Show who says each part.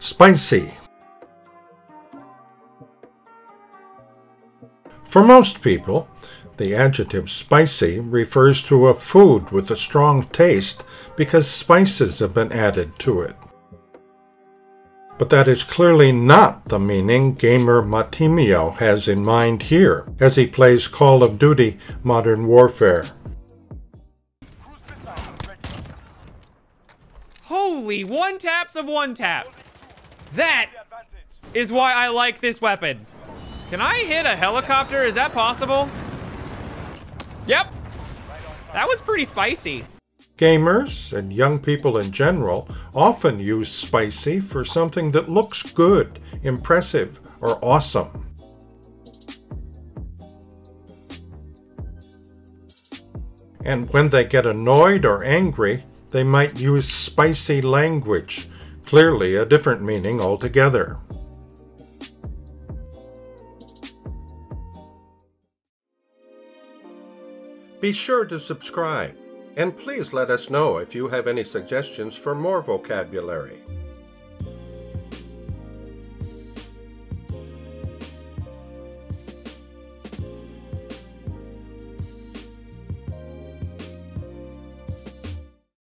Speaker 1: Spicy. For most people, the adjective spicy refers to a food with a strong taste because spices have been added to it. But that is clearly not the meaning Gamer Matimio has in mind here, as he plays Call of Duty Modern Warfare.
Speaker 2: Holy one-taps of one-taps! That is why I like this weapon. Can I hit a helicopter? Is that possible? Yep. That was pretty spicy.
Speaker 1: Gamers, and young people in general, often use spicy for something that looks good, impressive, or awesome. And when they get annoyed or angry, they might use spicy language, clearly a different meaning altogether. Be sure to subscribe, and please let us know if you have any suggestions for more vocabulary.